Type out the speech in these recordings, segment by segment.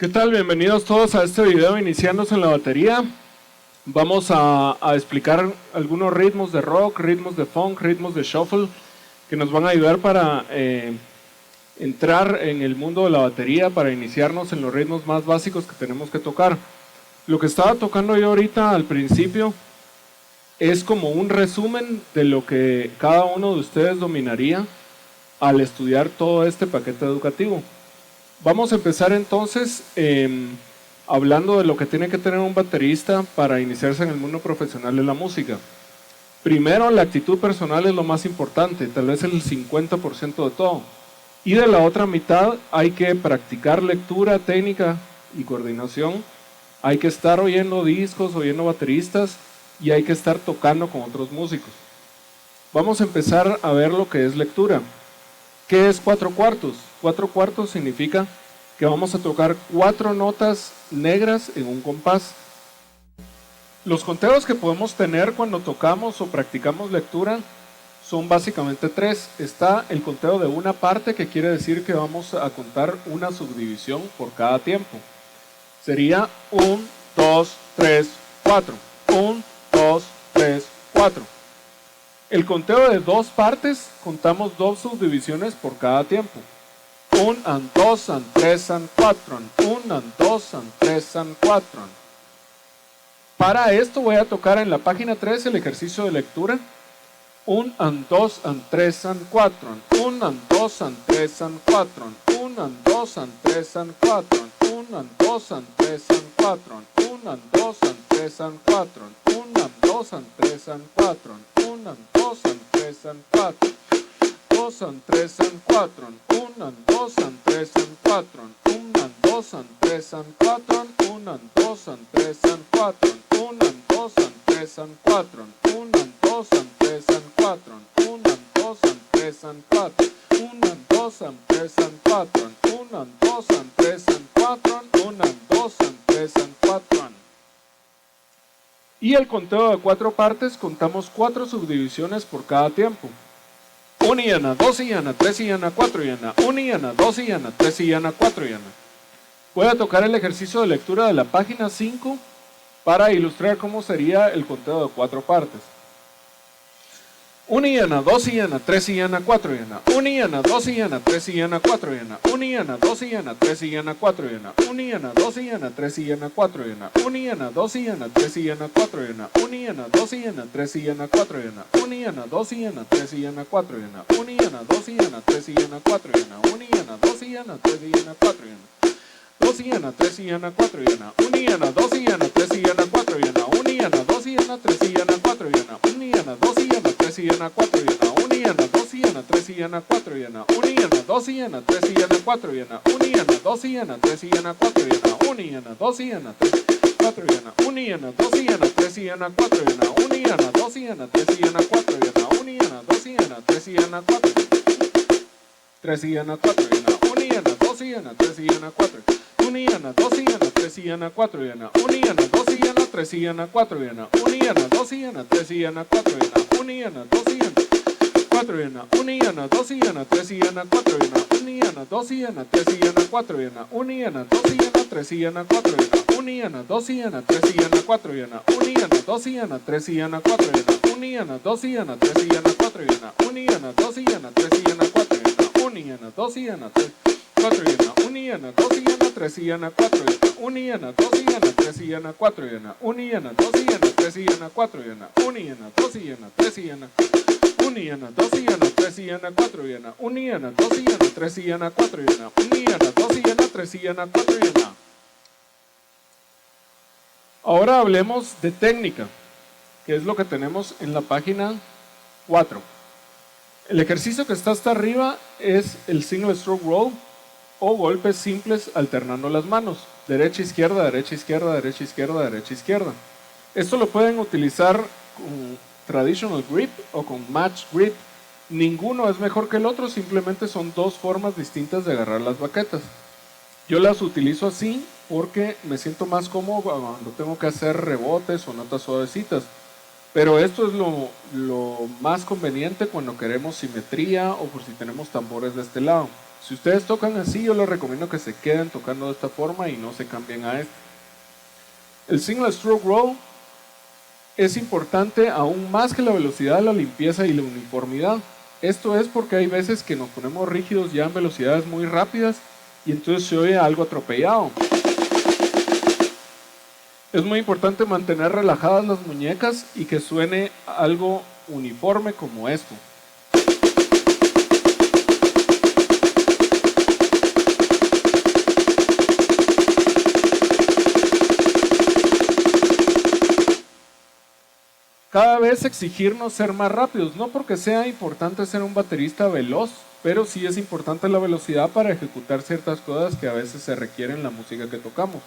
¿Qué tal? Bienvenidos todos a este video iniciándose en la batería. Vamos a explicar algunos ritmos de rock, ritmos de funk, ritmos de shuffle que nos van a ayudar para entrar en el mundo de la batería, para iniciarnos en los ritmos más básicos que tenemos que tocar. Lo que estaba tocando yo ahorita al principio es como un resumen de lo que cada uno de ustedes dominaría al estudiar todo este paquete educativo. Vamos a empezar entonces hablando de lo que tiene que tener un baterista para iniciarse en el mundo profesional de la música. Primero, la actitud personal es lo más importante, tal vez el 50% de todo. Y de la otra mitad hay que practicar lectura, técnica y coordinación. Hay que estar oyendo discos, oyendo bateristas y hay que estar tocando con otros músicos. Vamos a empezar a ver lo que es lectura. ¿Qué es 4/4? 4/4 significa que vamos a tocar 4 notas negras en un compás. Los conteos que podemos tener cuando tocamos o practicamos lectura son básicamente 3. Está el conteo de una parte, que quiere decir que vamos a contar una subdivisión por cada tiempo. Sería 1, 2, 3, 4. 1, 2, 3, 4. El conteo de 2 partes, contamos 2 subdivisiones por cada tiempo. 1 and 2 and 3 and 4. 1 and 2 and 3 and 4. Para esto voy a tocar en la página 3 el ejercicio de lectura. 1 and 2 and 3 and 4. 1 and 2 and 3 and 4. 1 and 2 and 3 and 4. 1 and 2 and 3 and 4. 1 and 2 and 3 and 4. 1 and 2 and 3 and 4. 1 and 2 and 3 and 4. 2 and 3 and 4. 1 and 2 and 3 and 4. 1 and 2 and 3 and 4. 1 and 2 and 3 and 4. 1 and 2 and 3 and 4. 1 and 2 and 3 and 4. 1 and 2 and 3 and 4. 1 and 2 and 3 and 4. 1 and 2 and 3 and 4. 1 and 2 and 3 and 4. Y el conteo de 4 partes, contamos 4 subdivisiones por cada tiempo. 1 y 1, 2 y 1, 3 y 1, 4 y 1, 1 y 1, 2 y 1, 3 y 1, 4 y 1. Voy a tocar el ejercicio de lectura de la página 5 para ilustrar cómo sería el conteo de 4 partes. 1 y 1, 2 y 1, 3 y 1, 4 y 1. 1 y 1, 2 y 1, 3 y 1, 4 y 1. 1 y 1, 2 y 1, 3 y 1, 4 y 1. 1 y 1, 2 y 1, 3 y 1, 4 y 1. 1 y 1, 2 y 1, 3 y 1, 4 y 1. 1 y 1, 2 y 1, 3 y 1, 4 y 1. 1 y 1, 2 y 1, 3 y 1, 4 y 1. 1 y 1, 2 y 1, 3 y 1, 4 y 1. 1 y 1, 2 y 1, 3 y 1, 4 y 1. 2 y 1, 3 y 1, 4 y 1. 1 y 1, 2 y 1, 3 y 1, 4 y 1. 1 y 1, 2 y 1, 3 y 1, 4 y 1. 1 y 1, 2 y 1, 3 y 1, 4 y 1. 1 y 1, 2 y 1, 3 y 1, 4 y 1. 1 y 1, 2 y 1, 3 y 1, 4 y 1. 1 y 1, 2 y 1, 3 y 1, 4 y 1. 1 y 1, 2 y 1, 3 4 y 1. 1 y 1, 2 y 1, 3 y 1, 4 y 1. 1 y 1, 2 y 1, 3 y 1, 4 y 1. 1 y 1, 2 y 1, 3 y 1, 4 y 1. 3 y 1, 4 y 1. 1 y 1, 2 y 1, 3 y 1, 4 y 1. 1 y 1, 2 y 1, 3 y 1, 4 y 1. 1 y 1, 2 y 1, 3 y 1, 4 y 1. 1 y 1, 2 y 1, 3 y 1, 4 y 1. 1 y 1, 2 y 1, 4 y 1. 1 y 1, 2 y 1, 3 y 1, 4 y 1. 1 y 1, 2 y 1, 3 y 1, 4 y 1. 1 y 1, 2 y 1, 3 y 1, 4 y 1. 1 y 1, 2 y 1, 3 y 1, 4 y 1. 1 y 1, 2 y 1, 3 y 1, 4 y 1. 1 y 1, 2 y 1, 3 y 1, 4 y 1. 1 y 1, 2 y 1, 3 y 1, 4 y 1. 1 y 1, 2 y 1, 3 4 y 1. 1 y 1, 2 y 1, 3 y 1, 4 y 1. 1 y 1, 2 y 1, 3 y 1, 4 y 1. 1 y 1, 2 y 1, 3 y 1, 4 y 1. 1 y 1, 2 y 1, 3 y 1. 1 y 1, 2 y 1, 3 y 1, 4 y 1. 1 y 1, 2 y 1, 3 y 1, 4 y 1. 1 y 1, 2 y 1, 3 y 1, 4 y 1. Ahora hablemos de técnica, que es lo que tenemos en la página 4. El ejercicio que está hasta arriba es el single stroke roll o golpes simples alternando las manos. Derecha, izquierda, derecha, izquierda, derecha, izquierda, derecha, izquierda. Esto lo pueden utilizar con traditional grip o con match grip. Ninguno es mejor que el otro, simplemente son 2 formas distintas de agarrar las baquetas. Yo las utilizo así porque me siento más cómodo cuando tengo que hacer rebotes o notas suavecitas. Pero esto es lo más conveniente cuando queremos simetría o por si tenemos tambores de este lado. Si ustedes tocan así, yo les recomiendo que se queden tocando de esta forma y no se cambien a este. El single stroke roll es importante aún más que la velocidad, la limpieza y la uniformidad. Esto es porque hay veces que nos ponemos rígidos ya en velocidades muy rápidas y entonces se oye algo atropellado. Es muy importante mantener relajadas las muñecas y que suene algo uniforme como esto. Cada vez exigirnos ser más rápidos, no porque sea importante ser un baterista veloz, pero sí es importante la velocidad para ejecutar ciertas cosas que a veces se requieren en la música que tocamos.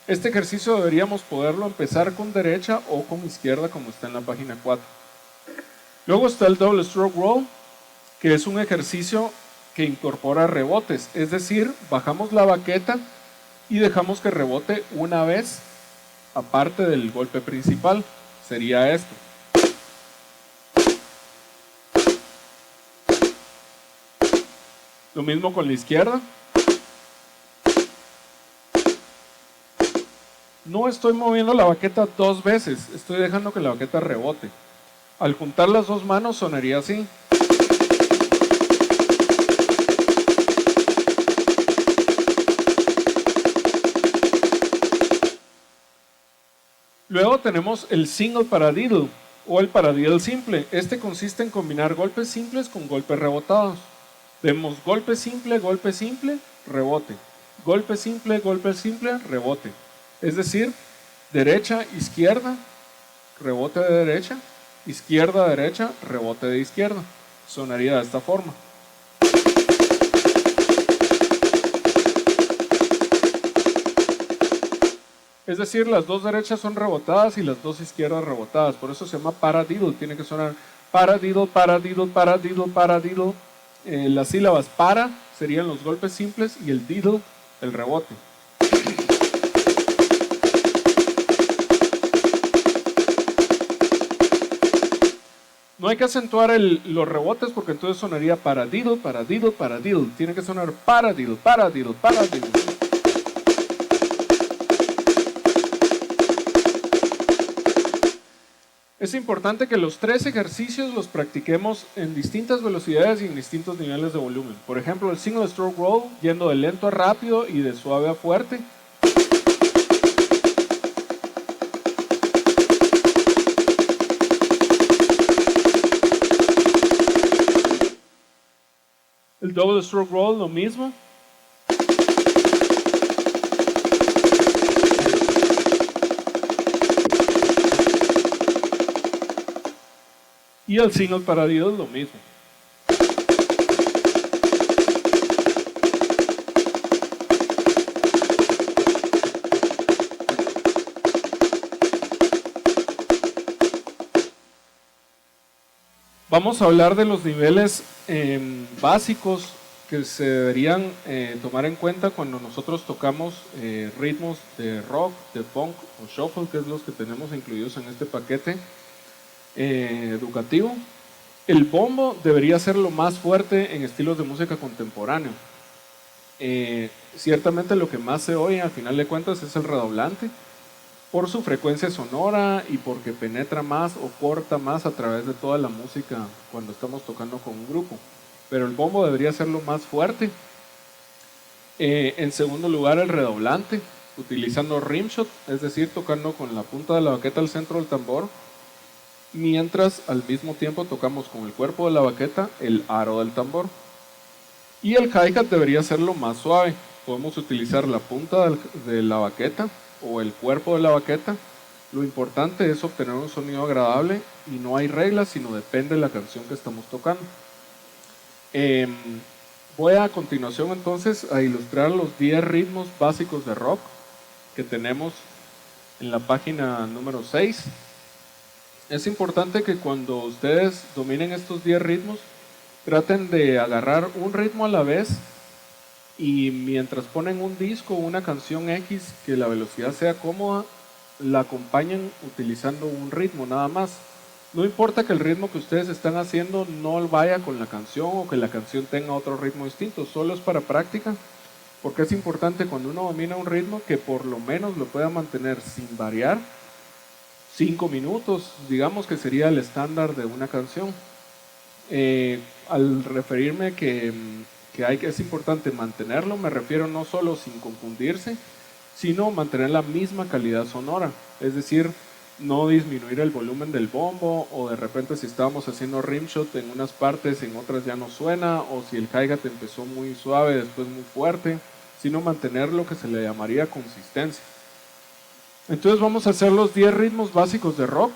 Este ejercicio deberíamos poderlo empezar con derecha o con izquierda como está en la página 4. Luego está el double stroke roll, que es un ejercicio que incorpora rebotes, es decir, bajamos la baqueta y dejamos que rebote una vez aparte del golpe principal. Sería esto. Lo mismo con la izquierda. No estoy moviendo la baqueta dos veces, estoy dejando que la baqueta rebote. Al juntar las dos manos sonaría así. Luego tenemos el single paradiddle o el paradiddle simple. Este consiste en combinar golpes simples con golpes rebotados. Vemos golpe simple, rebote. Golpe simple, rebote. Es decir, derecha, izquierda, rebote de derecha, izquierda, derecha, rebote de izquierda. Sonaría de esta forma. Es decir, las dos derechas son rebotadas y las dos izquierdas rebotadas. Por eso se llama paradiddle. Tiene que sonar paradiddle, paradiddle, paradiddle, paradiddle. Las sílabas para serían los golpes simples y el diddle, el rebote. No hay que acentuar los rebotes porque entonces sonaría paradiddle, paradiddle, paradiddle. Tiene que sonar paradiddle, paradiddle, paradiddle. Es importante que los tres ejercicios los practiquemos en distintas velocidades y en distintos niveles de volumen. Por ejemplo, el single stroke roll, yendo de lento a rápido y de suave a fuerte. El double stroke roll, lo mismo. Y el single paradiddle, lo mismo. Vamos a hablar de los niveles básicos que se deberían tomar en cuenta cuando nosotros tocamos ritmos de rock, de punk o shuffle, que es los que tenemos incluidos en este paquete educativo. El bombo debería ser lo más fuerte en estilos de música contemporáneo. Ciertamente lo que más se oye al final de cuentas es el redoblante, por su frecuencia sonora y porque penetra más o corta más a través de toda la música cuando estamos tocando con un grupo. Pero el bombo debería ser lo más fuerte. En segundo lugar, el redoblante, utilizando rimshot, es decir, tocando con la punta de la baqueta al centro del tambor, mientras al mismo tiempo tocamos con el cuerpo de la baqueta el aro del tambor. Y el hi-hat debería ser lo más suave. Podemos utilizar la punta de la baqueta o el cuerpo de la baqueta. Lo importante es obtener un sonido agradable y no hay reglas, sino depende de la canción que estamos tocando. Voy a continuación entonces a ilustrar los 10 ritmos básicos de rock que tenemos en la página número 6. Es importante que cuando ustedes dominen estos 10 ritmos, traten de agarrar un ritmo a la vez y mientras ponen un disco o una canción X que la velocidad sea cómoda, la acompañen utilizando un ritmo nada más. No importa que el ritmo que ustedes están haciendo no vaya con la canción o que la canción tenga otro ritmo distinto, solo es para práctica, porque es importante cuando uno domina un ritmo que por lo menos lo pueda mantener sin variar 5 minutos, digamos que sería el estándar de una canción. Al referirme que es importante mantenerlo, me refiero no solo sin confundirse, sino mantener la misma calidad sonora, es decir, no disminuir el volumen del bombo, o de repente si estábamos haciendo rimshot en unas partes, en otras ya no suena, o si el hi-hat empezó muy suave, después muy fuerte, sino mantener lo que se le llamaría consistencia. Entonces vamos a hacer los 10 ritmos básicos de rock.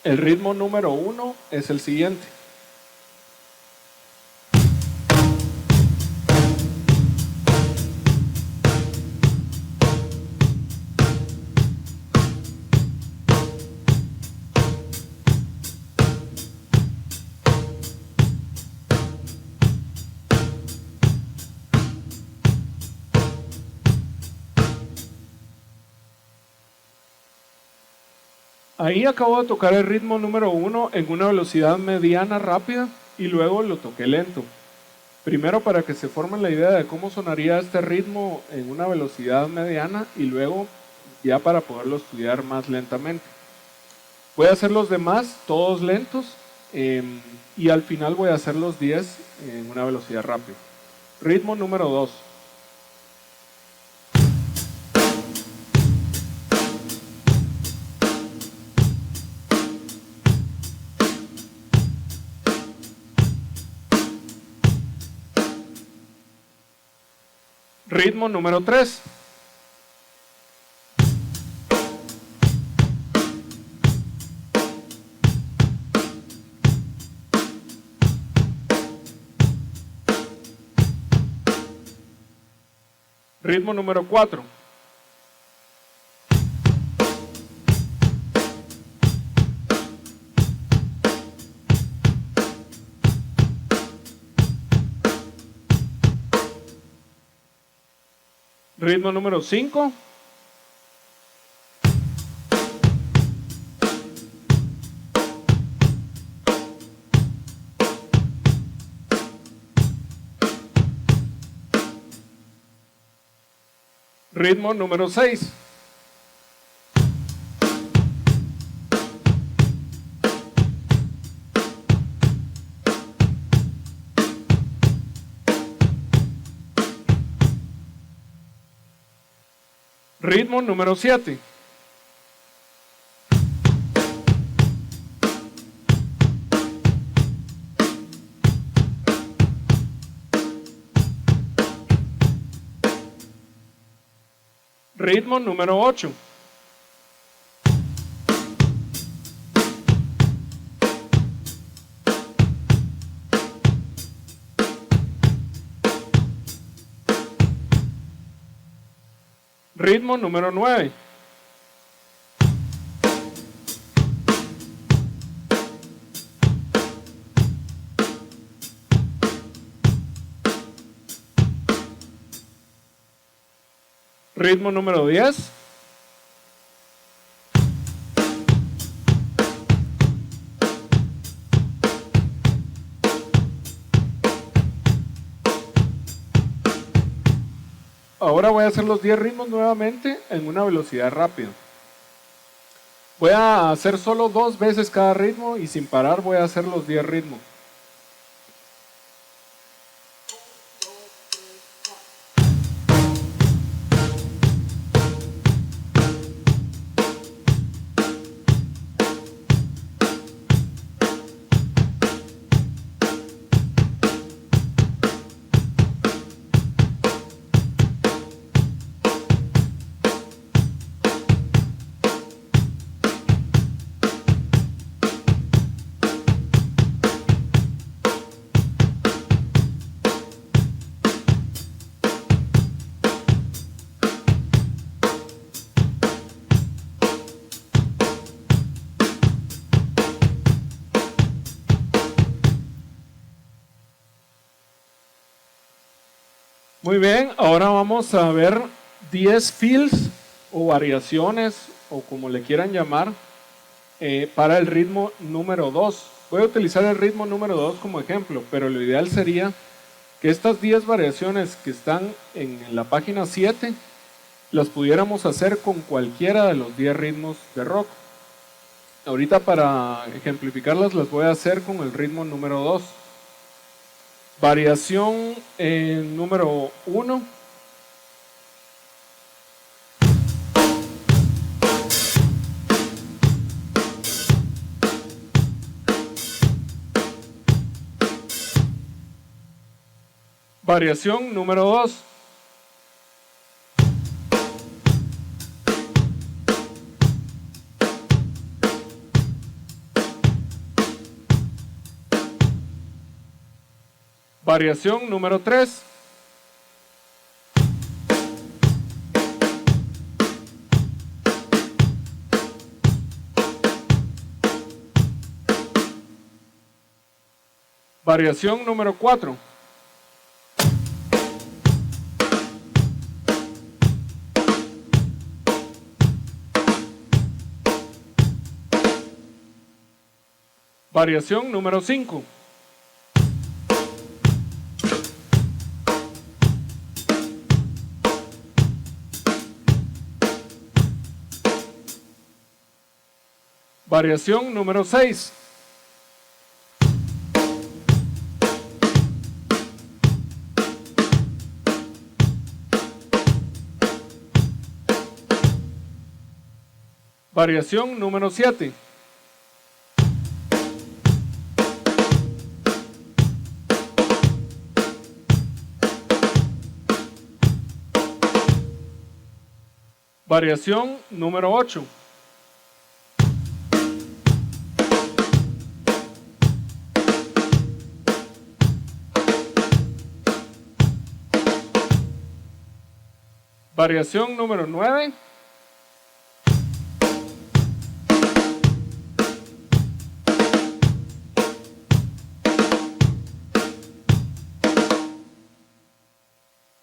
El ritmo número 1 es el siguiente. Ahí acabo de tocar el ritmo número 1 en una velocidad mediana rápida y luego lo toqué lento. Primero para que se formen la idea de cómo sonaría este ritmo en una velocidad mediana y luego ya para poderlo estudiar más lentamente. Voy a hacer los demás todos lentos y al final voy a hacer los 10 en una velocidad rápida. Ritmo número 2. Ritmo número 3. Ritmo número 4. Ritmo número 5. Ritmo número 6. Ritmo número 7. Ritmo número 8. Ritmo número 9. Ritmo número 10. Ahora voy a hacer los 10 ritmos nuevamente en una velocidad rápida. Voy a hacer solo 2 veces cada ritmo y sin parar voy a hacer los 10 ritmos. Muy bien, ahora vamos a ver 10 fills o variaciones o como le quieran llamar para el ritmo número 2. Voy a utilizar el ritmo número 2 como ejemplo, pero lo ideal sería que estas 10 variaciones que están en la página 7 las pudiéramos hacer con cualquiera de los 10 ritmos de rock. Ahorita para ejemplificarlas las voy a hacer con el ritmo número 2. Variación número 1. Variación número 2. Variación número 3. Variación número 4. Variación número 5. Variación número 6. Variación número 7. Variación número 8. Variación número 9.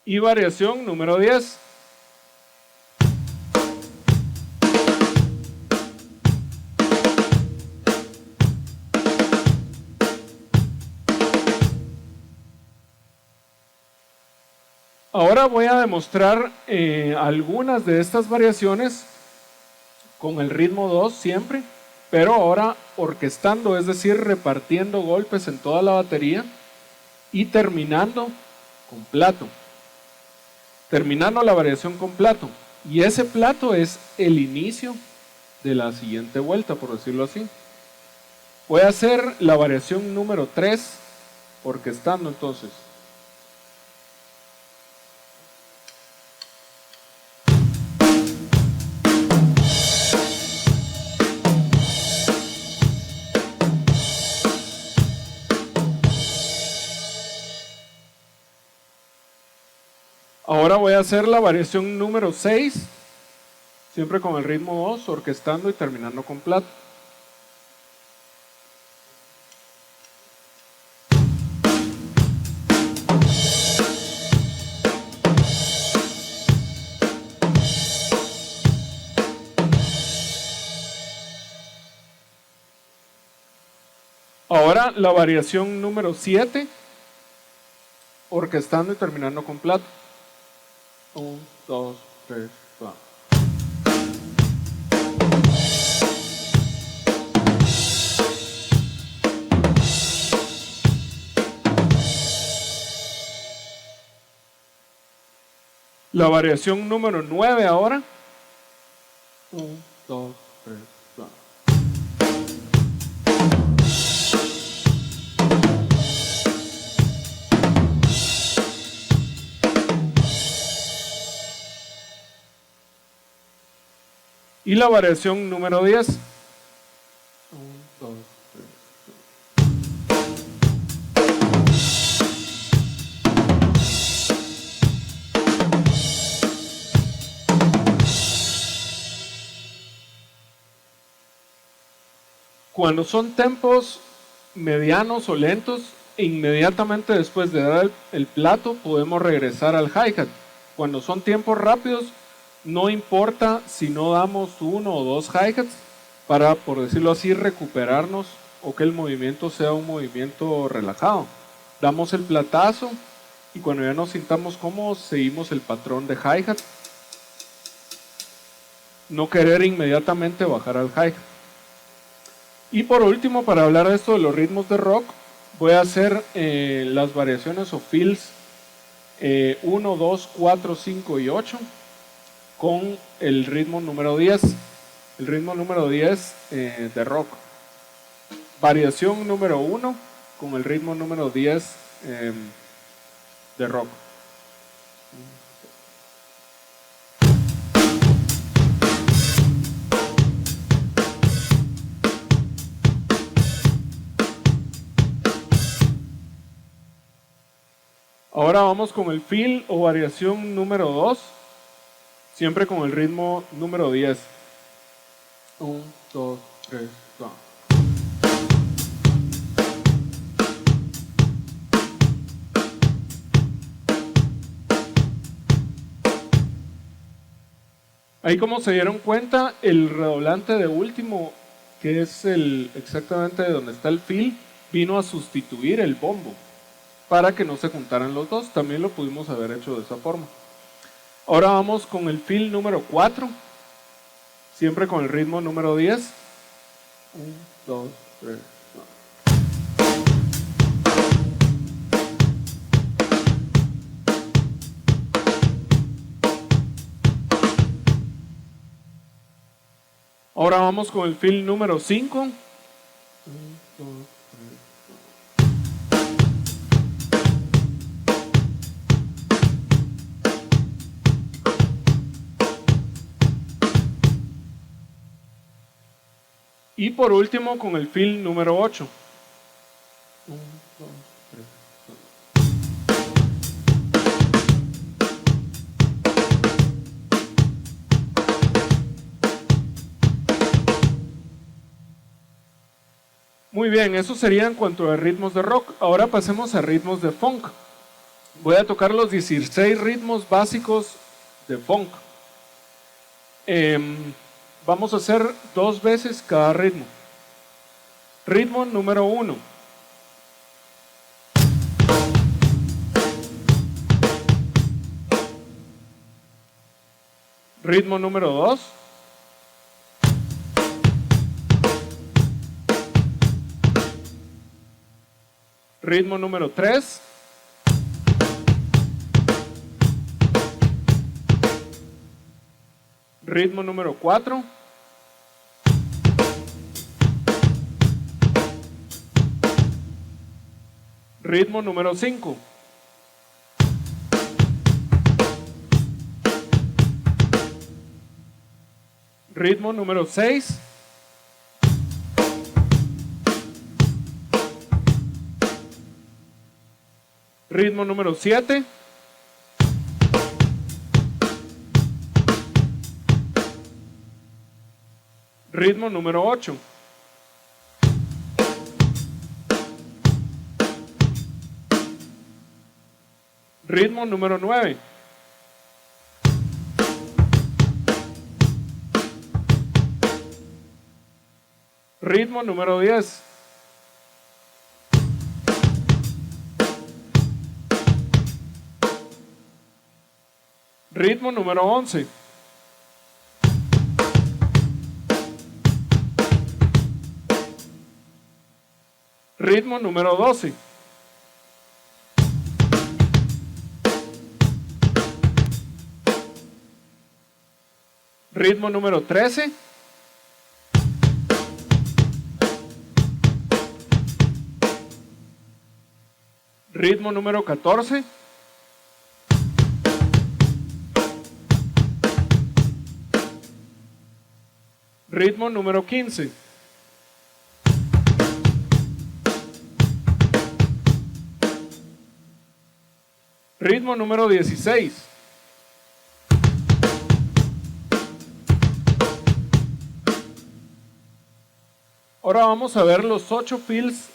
Y variación número 10. Ahora voy a demostrar algunas de estas variaciones con el ritmo 2 siempre, pero ahora orquestando, es decir, repartiendo golpes en toda la batería y terminando con plato. Terminando la variación con plato. Y ese plato es el inicio de la siguiente vuelta, por decirlo así. Voy a hacer la variación número 3 orquestando entonces. Ahora voy a hacer la variación número 6, siempre con el ritmo 2, orquestando y terminando con plato. Ahora la variación número 7, orquestando y terminando con plato. 1, 2, 3, va. La variación número 9 ahora. 1, 2, 3, va. Y la variación número 10. 1, 2, 3. Cuando son tempos medianos o lentos, inmediatamente después de dar el plato podemos regresar al hi-hat. Cuando son tiempos rápidos, no importa si no damos 1 o 2 hi-hats, para, por decirlo así, recuperarnos o que el movimiento sea un movimiento relajado. Damos el platazo y cuando ya nos sintamos cómodos, seguimos el patrón de hi-hat. No querer inmediatamente bajar al hi-hat. Y por último, para hablar de esto de los ritmos de rock, voy a hacer las variaciones o fills 1, 2, 4, 5 y 8 con el ritmo número 10. El ritmo número 10 de rock. Variación número 1 con el ritmo número 10 de rock. Ahora vamos con el fill o variación número 2, siempre con el ritmo número 10. 1, 2, 3, 4. Ahí, como se dieron cuenta, el redoblante de último, que es exactamente donde está el fill, vino a sustituir el bombo para que no se juntaran los dos. También lo pudimos haber hecho de esa forma. Ahora vamos con el fill número 4, siempre con el ritmo número 10. 1, 2, 3, 4. Ahora vamos con el fill número 5. 1, 2, 3, 4. Y por último con el fill número 8. 1, 2, 3, 4. Muy bien, eso sería en cuanto a ritmos de rock. Ahora pasemos a ritmos de funk. Voy a tocar los 16 ritmos básicos de funk. Vamos a hacer 2 veces cada ritmo. Ritmo número 1. Ritmo número 2. Ritmo número 3. Ritmo número 4. Ritmo número 5. Ritmo número 6. Ritmo número 7. Ritmo número 8. Ritmo número 9. Ritmo número 10. Ritmo número 11. Ritmo número 12. Ritmo número 13. Ritmo número 14. Ritmo número 15. Ritmo número 16. Ahora vamos a ver los 8 fills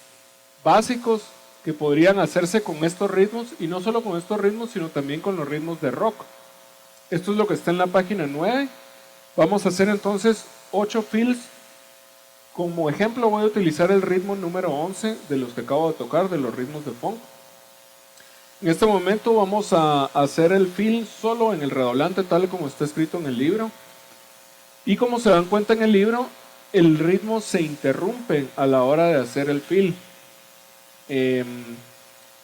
básicos que podrían hacerse con estos ritmos, y no solo con estos ritmos, sino también con los ritmos de rock. Esto es lo que está en la página 9. Vamos a hacer entonces 8 fills Como ejemplo voy a utilizar el ritmo número 11 de los que acabo de tocar, de los ritmos de funk. En este momento vamos a hacer el fill solo en el redoblante tal como está escrito en el libro. Y como se dan cuenta en el libro, el ritmo se interrumpe a la hora de hacer el fill.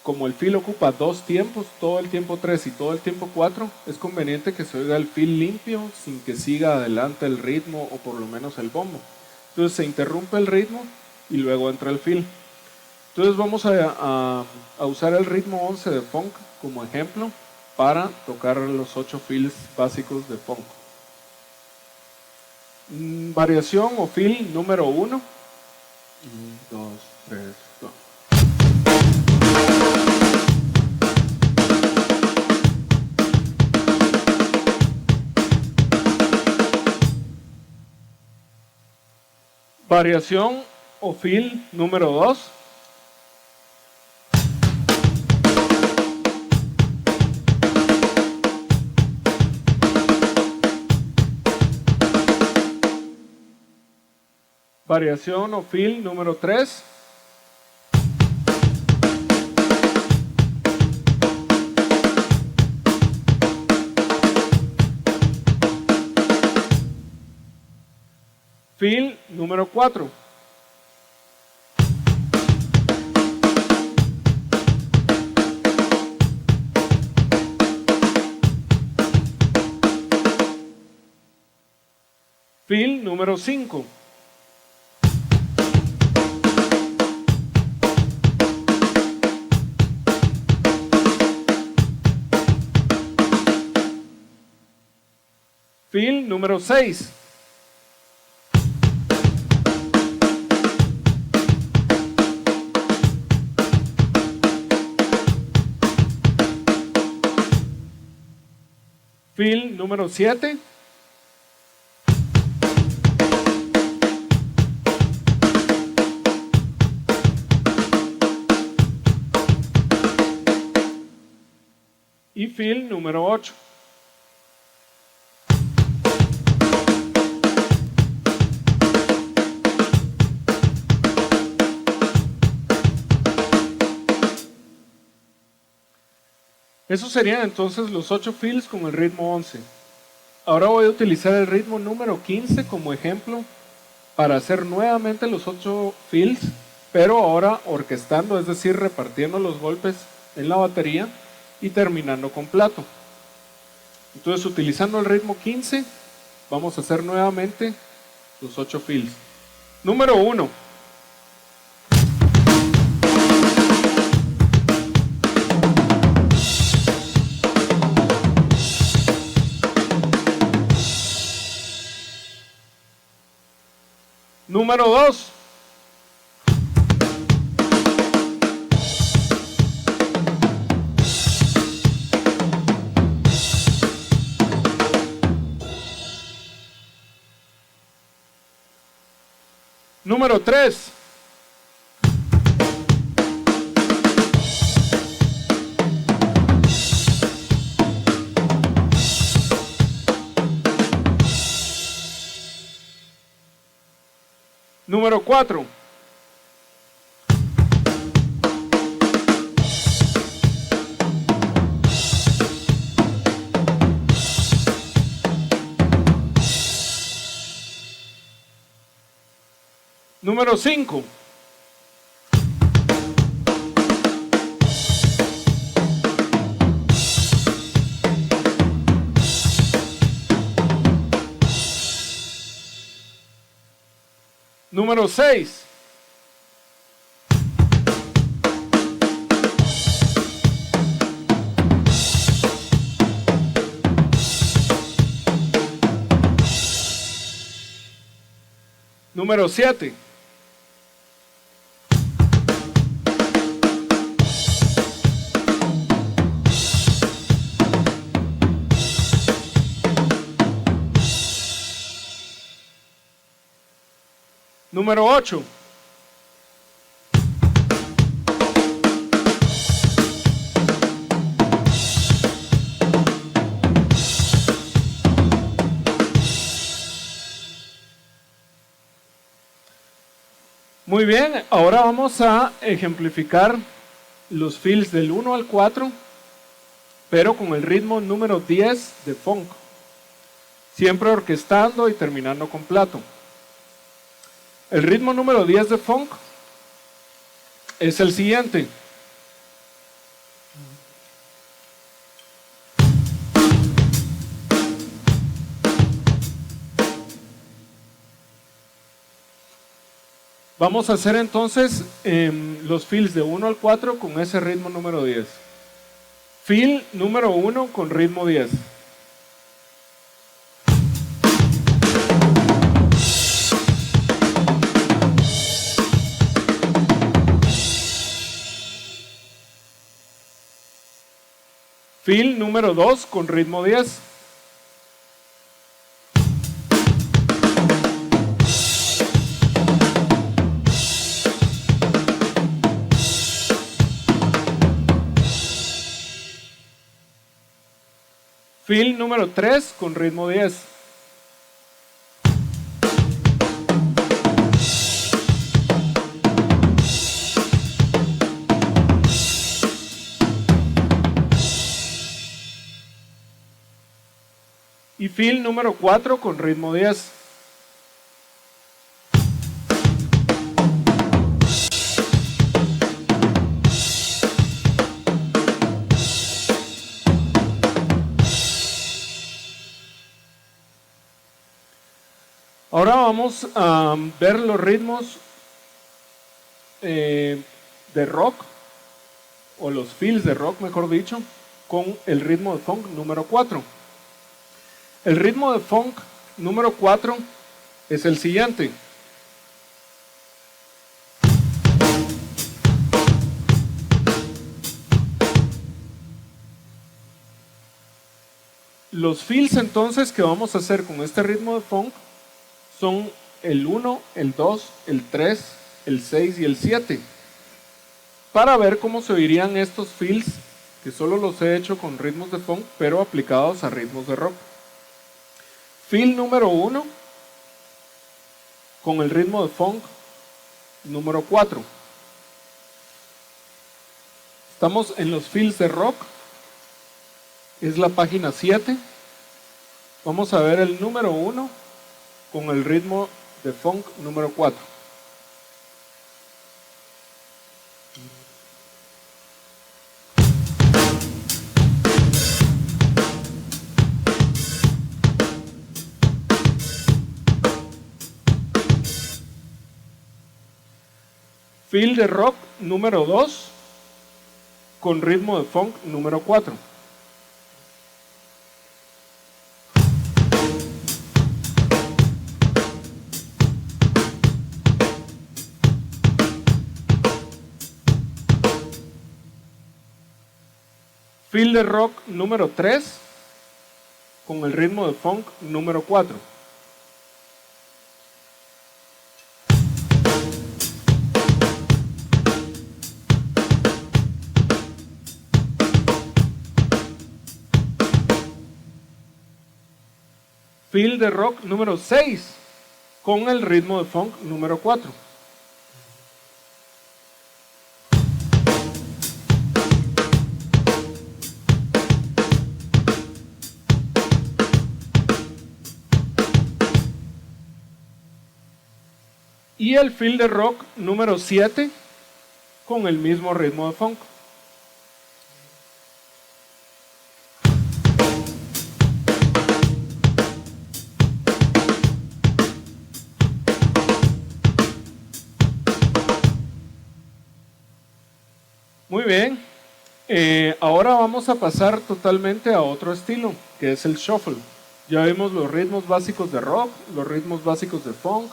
Como el fill ocupa dos tiempos, todo el tiempo 3 y todo el tiempo 4, es conveniente que se oiga el fill limpio sin que siga adelante el ritmo o por lo menos el bombo. Entonces se interrumpe el ritmo y luego entra el fill. Entonces vamos a usar el ritmo 11 de funk como ejemplo para tocar los 8 fills básicos de funk. Variación o fill número 1. 1, 2, 3, 4. Variación o fill número 2. Variación o fill número 3. Fill número 4. Fill número 5. Fill número 6. Fill número 7. Y fill número 8. Esos serían entonces los 8 fills con el ritmo 11. Ahora voy a utilizar el ritmo número 15 como ejemplo para hacer nuevamente los 8 fills, pero ahora orquestando, es decir, repartiendo los golpes en la batería y terminando con plato. Entonces, utilizando el ritmo 15, vamos a hacer nuevamente los 8 fills. Número 1. Número 2. Número 3. Número 4. Número 5. Número 6. Número 7. Número 8. Muy bien, ahora vamos a ejemplificar los fills del 1 al 4, pero con el ritmo número 10 de funk, siempre orquestando y terminando con plato. El ritmo número 10 de funk es el siguiente. Vamos a hacer entonces los fills de 1 al 4 con ese ritmo número 10. Fill número 1 con ritmo 10. Fill número 2 con ritmo 10. Fill número 3 con ritmo 10. Y fill número 4 con ritmo 10. Ahora vamos a ver los ritmos de rock, o los fills de rock, mejor dicho, con el ritmo de funk número 4. El ritmo de funk número 4 es el siguiente. Los fills entonces que vamos a hacer con este ritmo de funk son el 1, el 2, el 3, el 6 y el 7. Para ver cómo se oirían estos fills, que solo los he hecho con ritmos de funk, pero aplicados a ritmos de rock. Fill número 1 con el ritmo de funk número 4. Estamos en los fills de rock. Es la página 7. Vamos a ver el número 1 con el ritmo de funk número 4. Fill de rock número 2 con ritmo de funk número 4. Fill de rock número 3 con el ritmo de funk número 4. Fill de rock número 6 con el ritmo de funk número 4. Y el fill de rock número 7 con el mismo ritmo de funk. Muy bien, ahora vamos a pasar totalmente a otro estilo, que es el shuffle. Ya vimos los ritmos básicos de rock, los ritmos básicos de funk,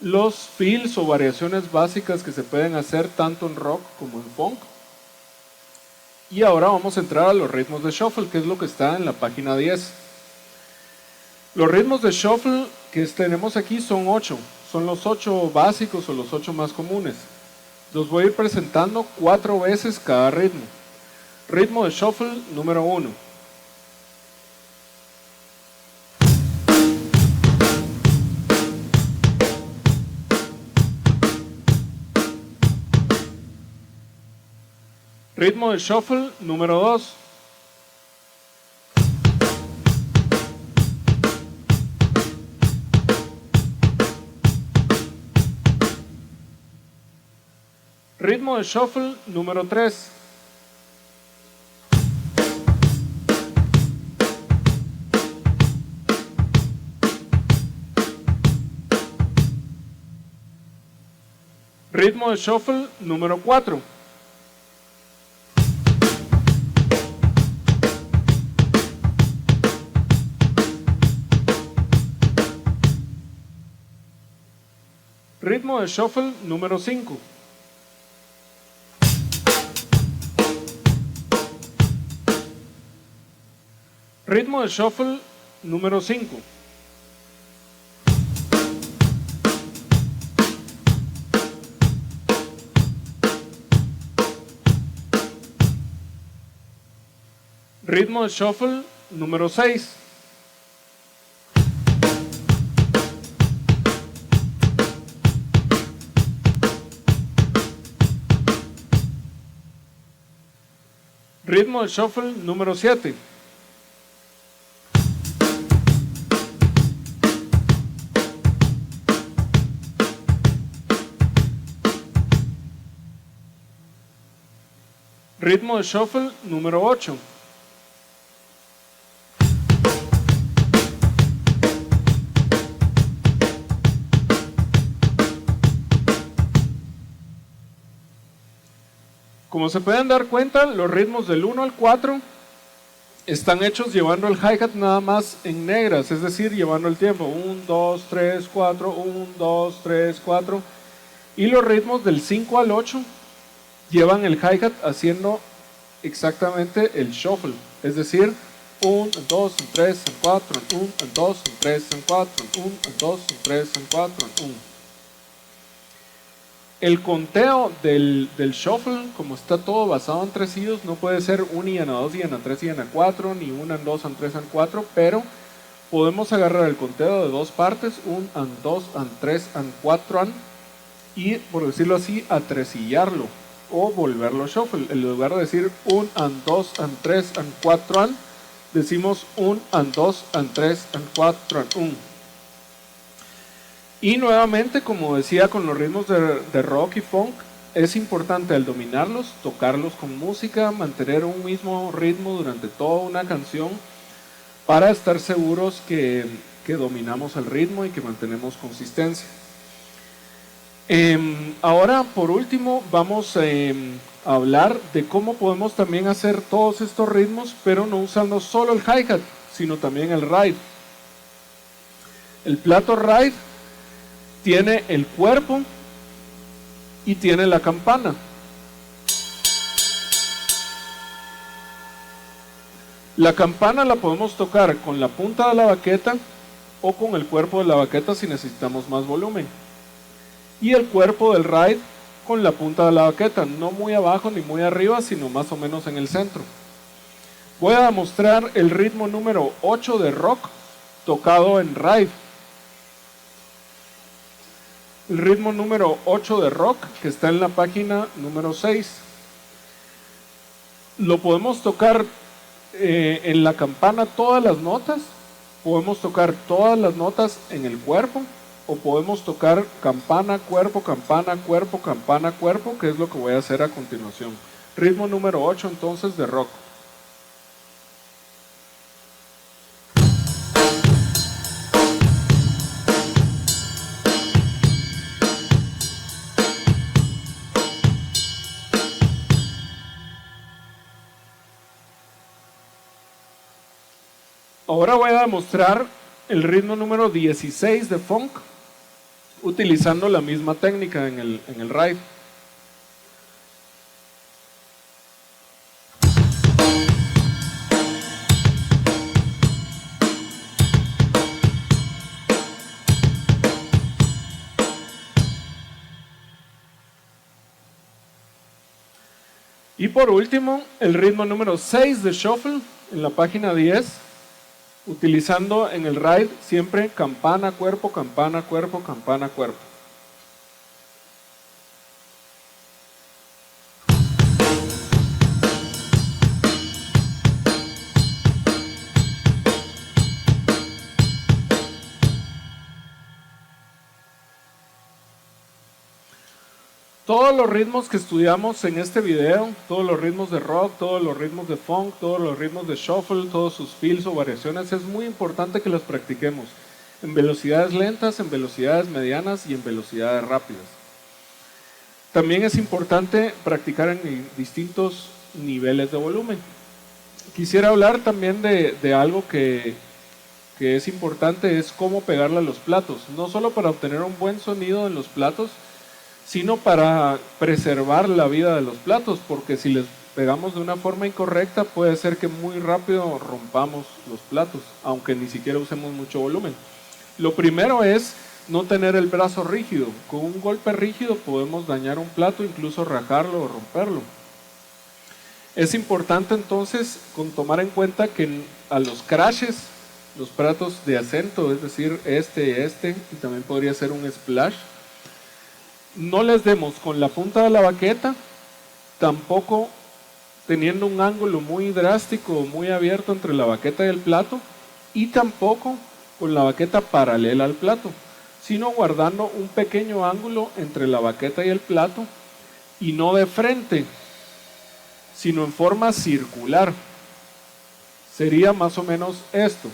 los fills o variaciones básicas que se pueden hacer tanto en rock como en funk. Y ahora vamos a entrar a los ritmos de shuffle, que es lo que está en la página 10. Los ritmos de shuffle que tenemos aquí son 8, son los 8 básicos o los 8 más comunes. Los voy a ir presentando 4 veces cada ritmo. Ritmo de shuffle número 1. Ritmo de shuffle número 2. Ritmo de shuffle número 3. Ritmo de shuffle número 4. Ritmo de shuffle número 5. Ritmo de shuffle número 5. Ritmo de shuffle número 6. Ritmo de shuffle número 7. Ritmo de shuffle número 8. Como se pueden dar cuenta, los ritmos del 1 al 4 están hechos llevando el hi-hat nada más en negras, es decir, llevando el tiempo 1, 2, 3, 4, 1, 2, 3, 4. Y los ritmos del 5 al 8 llevan el hi-hat haciendo exactamente el shuffle, es decir, 1, 2, 3, 4, 1, 2, 3, 4, 1, 2, 3, 4, 1. El conteo del shuffle, como está todo basado en tresillos, no puede ser 1 y ana 2 y ana 3 y ana 4, ni 1 and 2 and 3 and 4, pero podemos agarrar el conteo de dos partes, 1 and 2 and 3 and 4 and, y por decirlo así, atresillarlo o volverlo shuffle. En lugar de decir 1 and 2 and 3 and 4 and, decimos 1 and 2 and 3 and 4 and 1. Y nuevamente, como decía con los ritmos de rock y funk, es importante al dominarlos, tocarlos con música, mantener un mismo ritmo durante toda una canción para estar seguros que dominamos el ritmo y que mantenemos consistencia. Ahora, por último, vamos a hablar de cómo podemos también hacer todos estos ritmos, pero no usando solo el hi-hat, sino también el ride. El plato ride tiene el cuerpo y tiene la campana. La campana la podemos tocar con la punta de la baqueta o con el cuerpo de la baqueta si necesitamos más volumen. Y el cuerpo del ride con la punta de la baqueta, no muy abajo ni muy arriba, sino más o menos en el centro. Voy a mostrar el ritmo número 8 de rock tocado en ride. El ritmo número 8 de rock, que está en la página número 6. Lo podemos tocar en la campana todas las notas, podemos tocar todas las notas en el cuerpo, o podemos tocar campana, cuerpo, campana, cuerpo, campana, cuerpo, que es lo que voy a hacer a continuación. Ritmo número 8 entonces de rock. Ahora voy a demostrar el ritmo número 16 de funk utilizando la misma técnica en el ride. Y por último, el ritmo número 6 de shuffle en la página 10. Utilizando en el ride siempre campana, cuerpo, campana, cuerpo, campana, cuerpo. Todos los ritmos que estudiamos en este video, todos los ritmos de rock, todos los ritmos de funk, todos los ritmos de shuffle, todos sus fills o variaciones, es muy importante que los practiquemos en velocidades lentas, en velocidades medianas y en velocidades rápidas. También es importante practicar en distintos niveles de volumen. Quisiera hablar también de algo que es importante, es cómo pegarle a los platos, no solo para obtener un buen sonido en los platos, sino para preservar la vida de los platos, porque si les pegamos de una forma incorrecta puede ser que muy rápido rompamos los platos, aunque ni siquiera usemos mucho volumen. Lo primero es no tener el brazo rígido. Con un golpe rígido podemos dañar un plato, incluso rajarlo o romperlo. Es importante entonces tomar en cuenta que a los crashes, los platos de acento, es decir, y también podría ser un splash, no les demos con la punta de la baqueta, tampoco teniendo un ángulo muy drástico o muy abierto entre la baqueta y el plato, y tampoco con la baqueta paralela al plato, sino guardando un pequeño ángulo entre la baqueta y el plato, y no de frente, sino en forma circular. Sería más o menos esto.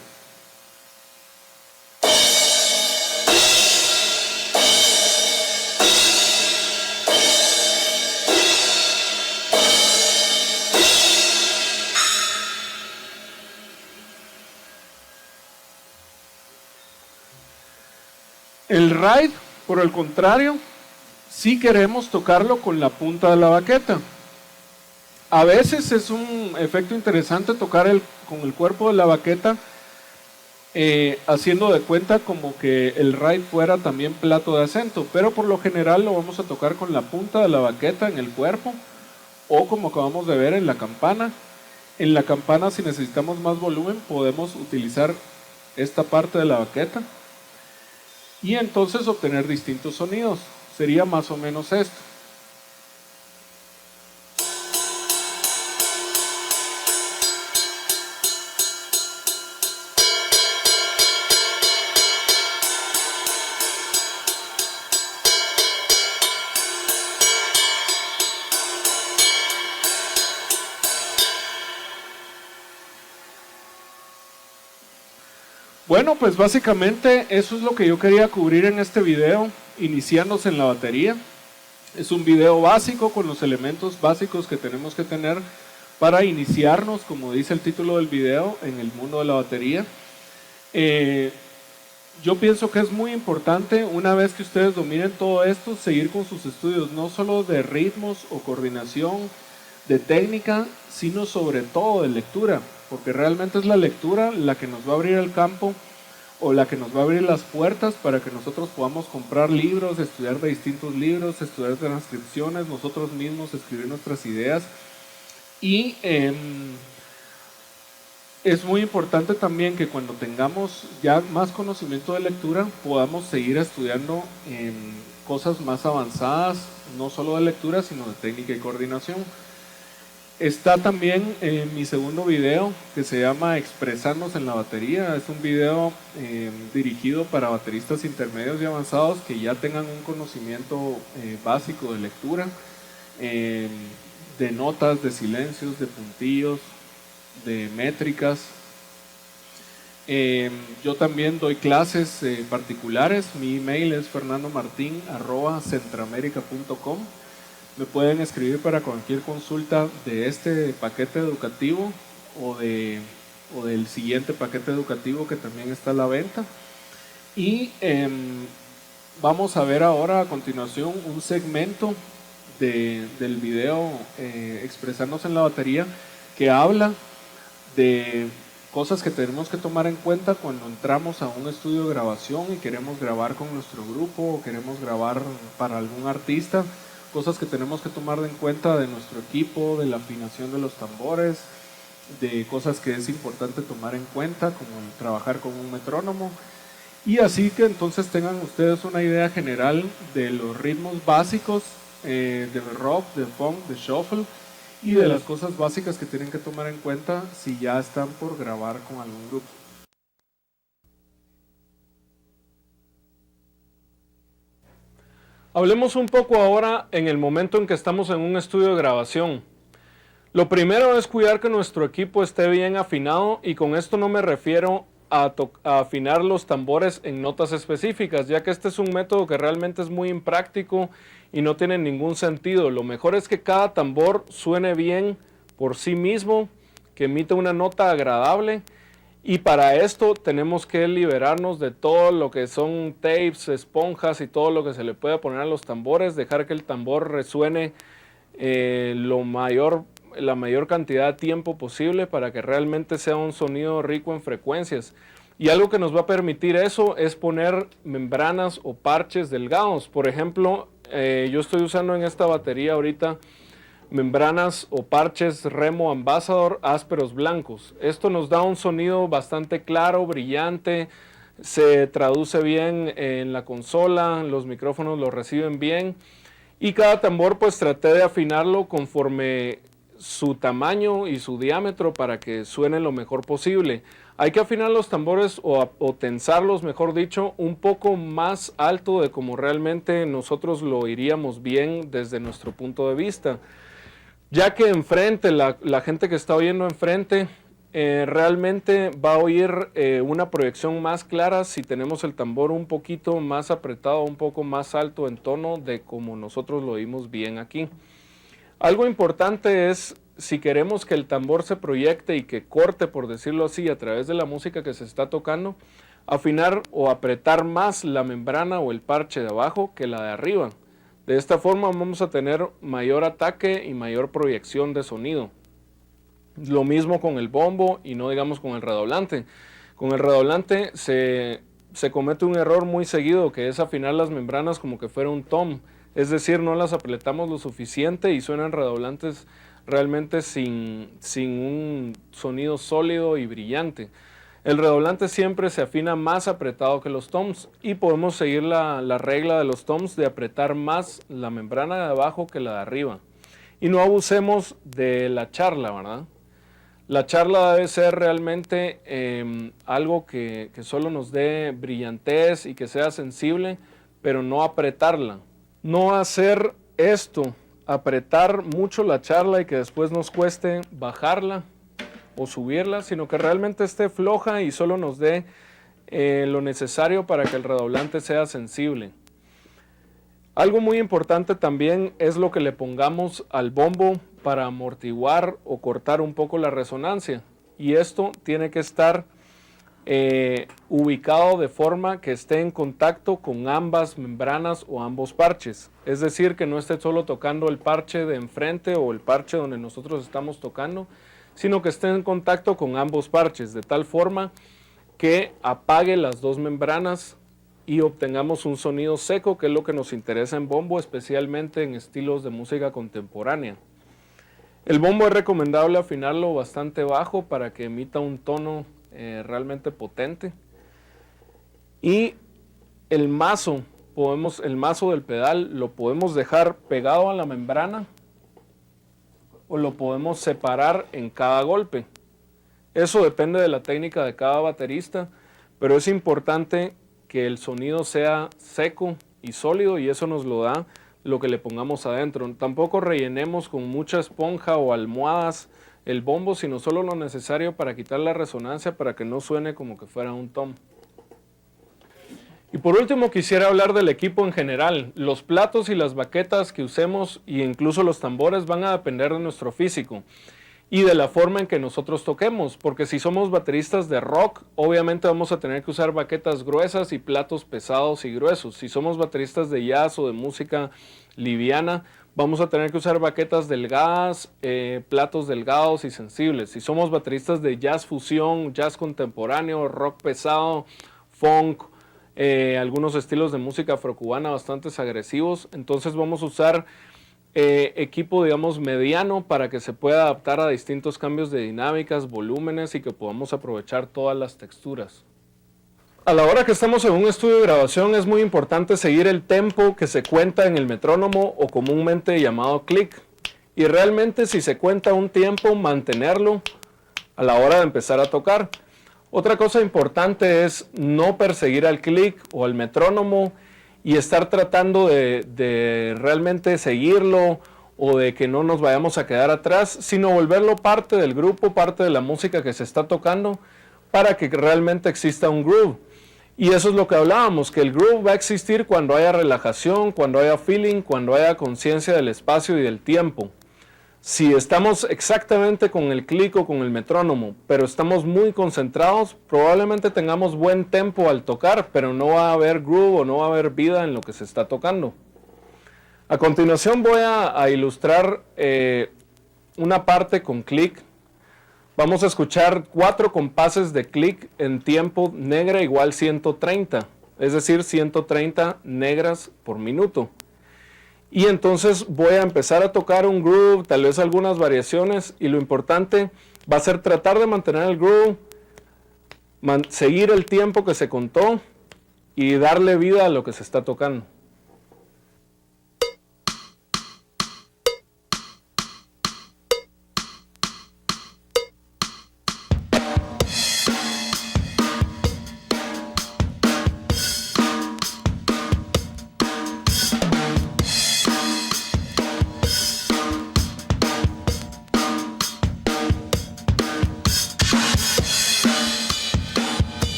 El ride, por el contrario, sí queremos tocarlo con la punta de la baqueta. A veces es un efecto interesante tocar con el cuerpo de la baqueta, haciendo de cuenta como que el ride fuera también plato de acento, pero por lo general lo vamos a tocar con la punta de la baqueta en el cuerpo, o como acabamos de ver en la campana. En la campana, si necesitamos más volumen, podemos utilizar esta parte de la baqueta y entonces obtener distintos sonidos. Sería más o menos esto. Bueno, pues básicamente eso es lo que yo quería cubrir en este video, iniciándose en la batería. Es un video básico con los elementos básicos que tenemos que tener para iniciarnos, como dice el título del video, en el mundo de la batería. Yo pienso que es muy importante, una vez que ustedes dominen todo esto, seguir con sus estudios, no solo de ritmos o coordinación, de técnica, sino sobre todo de lectura, porque realmente es la lectura la que nos va a abrir el campo o la que nos va a abrir las puertas para que nosotros podamos comprar libros, estudiar de distintos libros, estudiar transcripciones, nosotros mismos escribir nuestras ideas. Y es muy importante también que cuando tengamos ya más conocimiento de lectura podamos seguir estudiando cosas más avanzadas, no solo de lectura, sino de técnica y coordinación. Está también mi segundo video que se llama Expresarnos en la batería. Es un video dirigido para bateristas intermedios y avanzados que ya tengan un conocimiento básico de lectura, de notas, de silencios, de puntillos, de métricas. Yo también doy clases particulares. Mi email es fernandomartin@centramerica.com. Me pueden escribir para cualquier consulta de este paquete educativo o del siguiente paquete educativo que también está a la venta. Y vamos a ver ahora a continuación un segmento del video Expresarnos en la batería, que habla de cosas que tenemos que tomar en cuenta cuando entramos a un estudio de grabación y queremos grabar con nuestro grupo o queremos grabar para algún artista. Cosas que tenemos que tomar en cuenta de nuestro equipo, de la afinación de los tambores, de cosas que es importante tomar en cuenta, como el trabajar con un metrónomo. Y así que entonces tengan ustedes una idea general de los ritmos básicos del rock, del funk, del shuffle y de las cosas básicas que tienen que tomar en cuenta si ya están por grabar con algún grupo. Hablemos un poco ahora en el momento en que estamos en un estudio de grabación. Lo primero es cuidar que nuestro equipo esté bien afinado, y con esto no me refiero a afinar los tambores en notas específicas, ya que este es un método que realmente es muy impráctico y no tiene ningún sentido. Lo mejor es que cada tambor suene bien por sí mismo, que emita una nota agradable, y para esto tenemos que liberarnos de todo lo que son tapes, esponjas y todo lo que se le pueda poner a los tambores, dejar que el tambor resuene la mayor cantidad de tiempo posible para que realmente sea un sonido rico en frecuencias. Y algo que nos va a permitir eso es poner membranas o parches delgados. Por ejemplo, yo estoy usando en esta batería ahorita membranas o parches Remo Ambassador ásperos blancos. Esto nos da un sonido bastante claro, brillante, se traduce bien en la consola, los micrófonos lo reciben bien, y cada tambor pues traté de afinarlo conforme su tamaño y su diámetro para que suene lo mejor posible. Hay que afinar los tambores o tensarlos, mejor dicho, un poco más alto de como realmente nosotros lo oiríamos bien desde nuestro punto de vista, ya que enfrente, la gente que está oyendo enfrente realmente va a oír una proyección más clara si tenemos el tambor un poquito más apretado, un poco más alto en tono de como nosotros lo oímos bien aquí. Algo importante es, si queremos que el tambor se proyecte y que corte, por decirlo así, a través de la música que se está tocando, afinar o apretar más la membrana o el parche de abajo que la de arriba. De esta forma vamos a tener mayor ataque y mayor proyección de sonido. Lo mismo con el bombo y no digamos con el redoblante. Con el redoblante se comete un error muy seguido, que es afinar las membranas como que fuera un tom. Es decir, no las apretamos lo suficiente y suenan redoblantes realmente sin un sonido sólido y brillante. El redoblante siempre se afina más apretado que los toms, y podemos seguir la regla de los toms de apretar más la membrana de abajo que la de arriba. Y no abusemos de la charla, ¿verdad? La charla debe ser realmente algo que solo nos dé brillantez y que sea sensible, pero no apretarla. No hacer esto, apretar mucho la charla y que después nos cueste bajarla o subirla, sino que realmente esté floja y solo nos dé lo necesario para que el redoblante sea sensible. Algo muy importante también es lo que le pongamos al bombo para amortiguar o cortar un poco la resonancia, y esto tiene que estar ubicado de forma que esté en contacto con ambas membranas o ambos parches. Es decir, que no esté solo tocando el parche de enfrente o el parche donde nosotros estamos tocando, sino que esté en contacto con ambos parches, de tal forma que apague las dos membranas y obtengamos un sonido seco, que es lo que nos interesa en bombo, especialmente en estilos de música contemporánea. El bombo es recomendable afinarlo bastante bajo para que emita un tono realmente potente. Y el mazo del pedal lo podemos dejar pegado a la membrana o lo podemos separar en cada golpe. Eso depende de la técnica de cada baterista, pero es importante que el sonido sea seco y sólido, y eso nos lo da lo que le pongamos adentro. Tampoco rellenemos con mucha esponja o almohadas el bombo, sino solo lo necesario para quitar la resonancia, para que no suene como que fuera un tom. Y por último quisiera hablar del equipo en general. Los platos y las baquetas que usemos e incluso los tambores van a depender de nuestro físico y de la forma en que nosotros toquemos, porque si somos bateristas de rock, obviamente vamos a tener que usar baquetas gruesas y platos pesados y gruesos. Si somos bateristas de jazz o de música liviana, vamos a tener que usar baquetas delgadas, platos delgados y sensibles. Si somos bateristas de jazz fusión, jazz contemporáneo, rock pesado, funk, algunos estilos de música afrocubana bastante agresivos, entonces vamos a usar equipo, digamos, mediano, para que se pueda adaptar a distintos cambios de dinámicas, volúmenes, y que podamos aprovechar todas las texturas. A la hora que estamos en un estudio de grabación es muy importante seguir el tempo que se cuenta en el metrónomo, o comúnmente llamado click, y realmente si se cuenta un tiempo, mantenerlo a la hora de empezar a tocar. Otra cosa importante es no perseguir al click o al metrónomo y estar tratando de realmente seguirlo o de que no nos vayamos a quedar atrás, sino volverlo parte del grupo, parte de la música que se está tocando, para que realmente exista un groove. Y eso es lo que hablábamos, que el groove va a existir cuando haya relajación, cuando haya feeling, cuando haya conciencia del espacio y del tiempo. Si estamos exactamente con el clic o con el metrónomo, pero estamos muy concentrados, probablemente tengamos buen tempo al tocar, pero no va a haber groove o no va a haber vida en lo que se está tocando. A continuación voy a ilustrar una parte con clic. Vamos a escuchar 4 compases de clic en tiempo negra igual 130, es decir, 130 negras por minuto. Y entonces voy a empezar a tocar un groove, tal vez algunas variaciones, y lo importante va a ser tratar de mantener el groove, seguir el tiempo que se contó y darle vida a lo que se está tocando.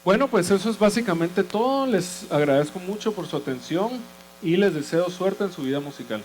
Bueno, pues eso es básicamente todo. Les agradezco mucho por su atención y les deseo suerte en su vida musical.